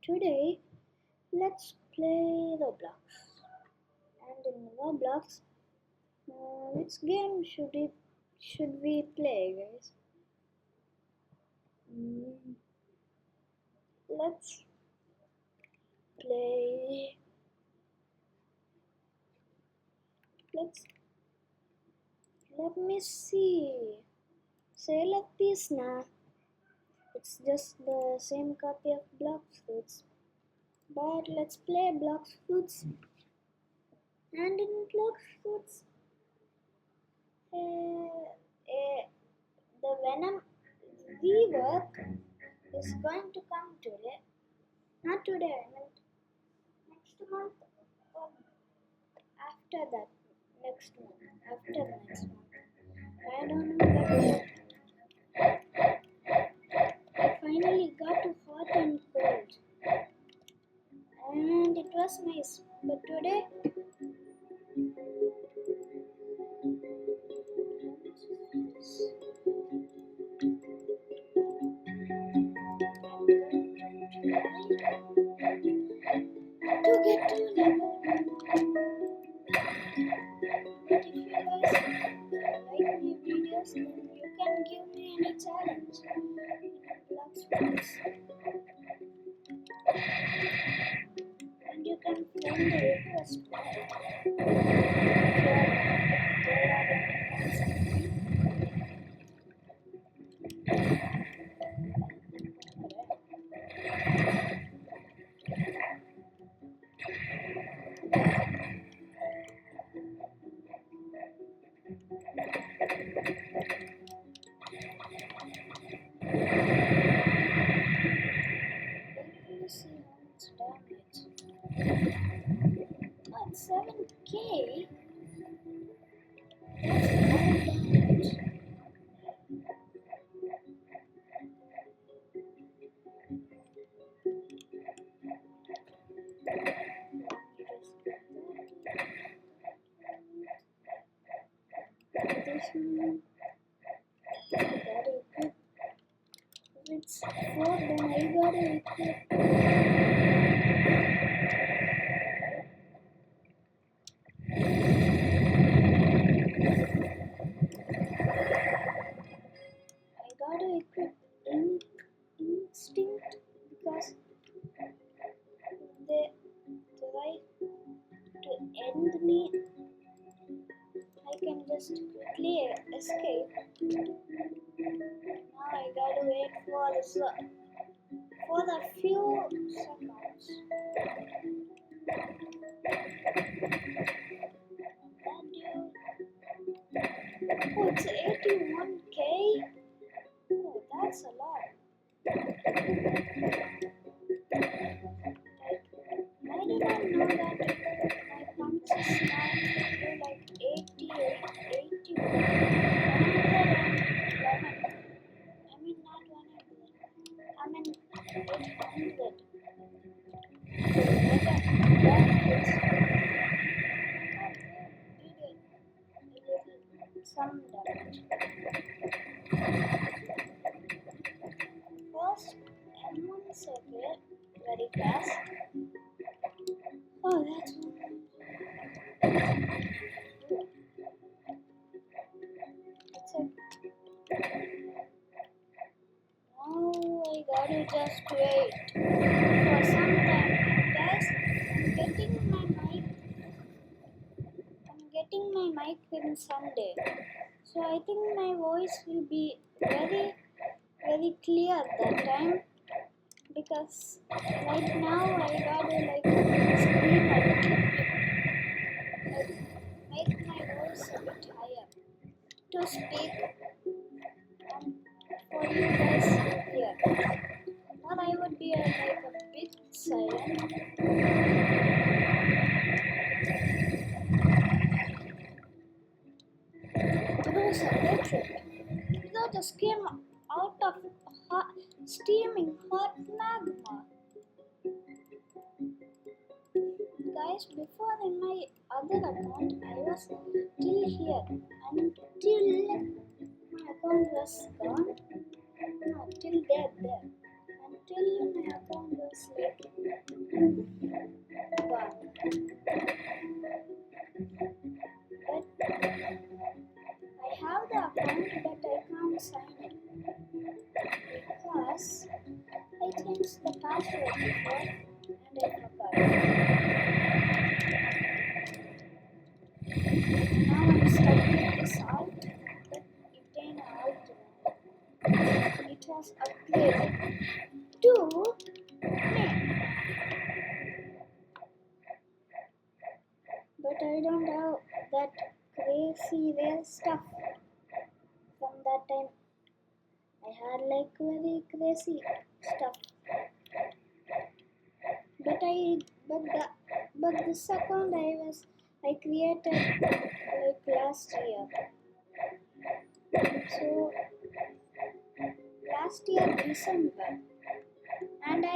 today let's play Roblox. And in Roblox, which game should we play, guys? Mm, let's play. Let's let me see. Say like peace now. It's just the same copy of Blox Fruits. But let's play Blox Fruits. And in Blox Fruits, the Venom rework is going to come today. Not today, I meant next month or after that. Next month. After the next month. I don't know, but I finally got to hot and cold. And it was nice. But today, to get to level. But if you guys like my videos, then you can give me any challenge. Blox Fruits. And you can friend the request. Let me see how much damage. What, 7k? That's a lot of damage. This one, I got it equipped. If it's 4, then I got it equipped. I got it equipped instinct because they try to end me. I can just quickly escape. Now I gotta wait for a few seconds. Oh, it's 81k. Oh, that's a lot. I did not know that my punches now do like 88, 81, 111. I mean not 100. I mean 800. So that is some damage. First, M1 circuit very fast. Oh, that's one. That's it. Now I gotta just wait for some time. Guys, I'm getting my mic in Sunday. So I think my voice will be very, very clear that time. Because right now I gotta scream a little bit. Make my voice a bit higher to speak and for you guys here. Or I would be a bit silent. Those electric. That just came out of steaming hot magma. Guys, before in my other account, I was till here until my account was gone. No, till there. Until still my account was like gone. But I have the account, but I can't sign in because I changed the password before and I forgot. Now I'm stuck with this alt, but obtain alt. It has upgraded to name, but I don't have that crazy rare stuff from that time. I had like very crazy stuff, but this account I created like last year. So last year December, and I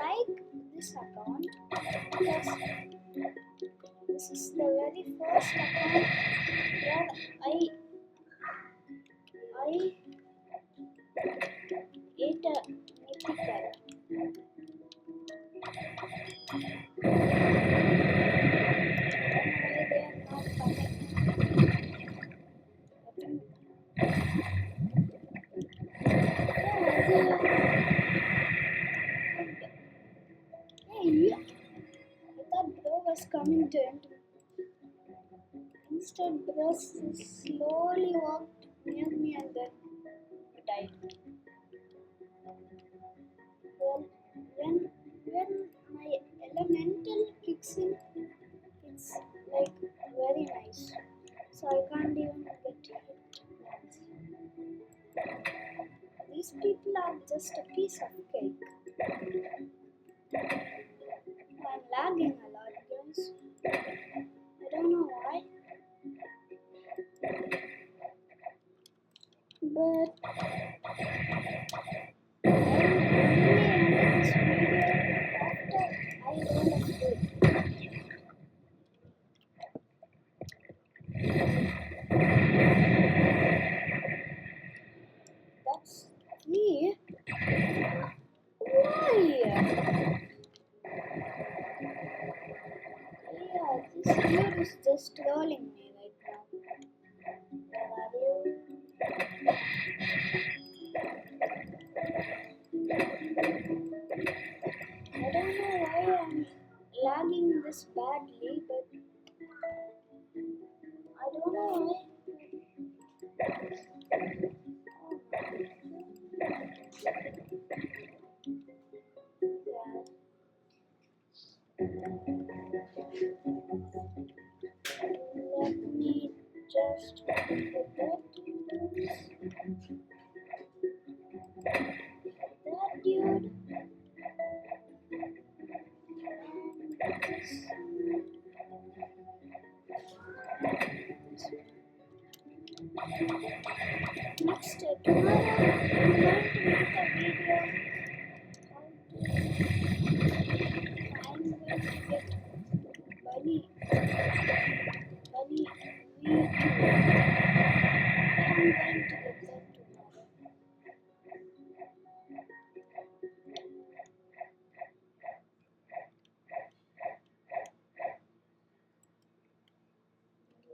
like this account because this is the very first account where I ate a mythical. Why they are not coming? I think hey, I thought bro was coming to end. Instead, bro slowly walked near me and then died. Well, when my elemental kicks in, it's like very nice. So I can't even get hit once. These people are just a piece of cake. I'm lagging a lot, guys. I don't know why. But I will only end this video after I roll a food. That's 3. Why? Yeah, this dude is just trolling me right now. Where are you? I don't know why I'm lagging this badly, but I don't know why. Let me just put that dude. Next, tomorrow I'm going to make a video how I'm going to get bunny V2. I'm going to get that tomorrow.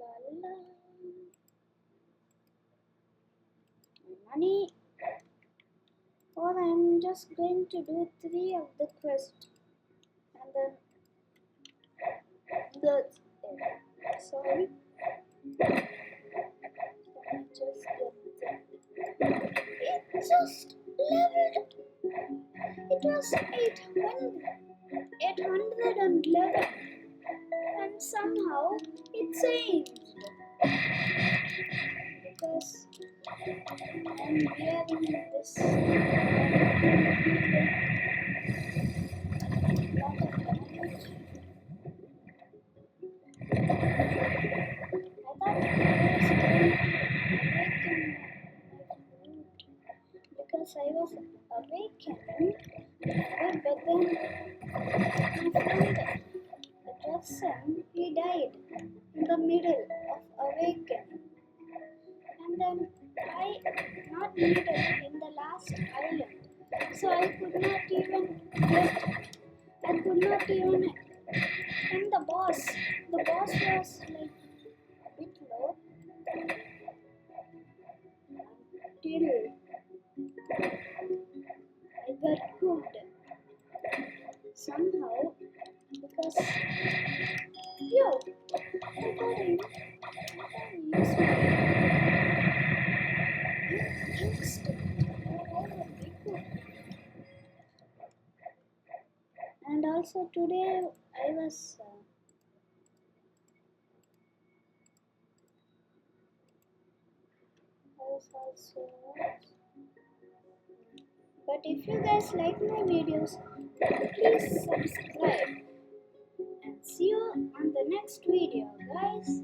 La la. Money. Or I'm just going to do 3 of the quest and then that's it. Sorry. Let me just get that. It just leveled. It was 811 and somehow it changed because I'm wearing this lot of damage. I thought I was going to awaken because I was awakening, but then my friend Jackson, he died in the middle of awakening, and then not middle in the last island, so I could not even. And the boss was like a bit low till I got hooked somehow because yo, I got him. I use my instinct or I would be good. And also today I was also. But if you guys like my videos, please subscribe and see you on the next video, guys.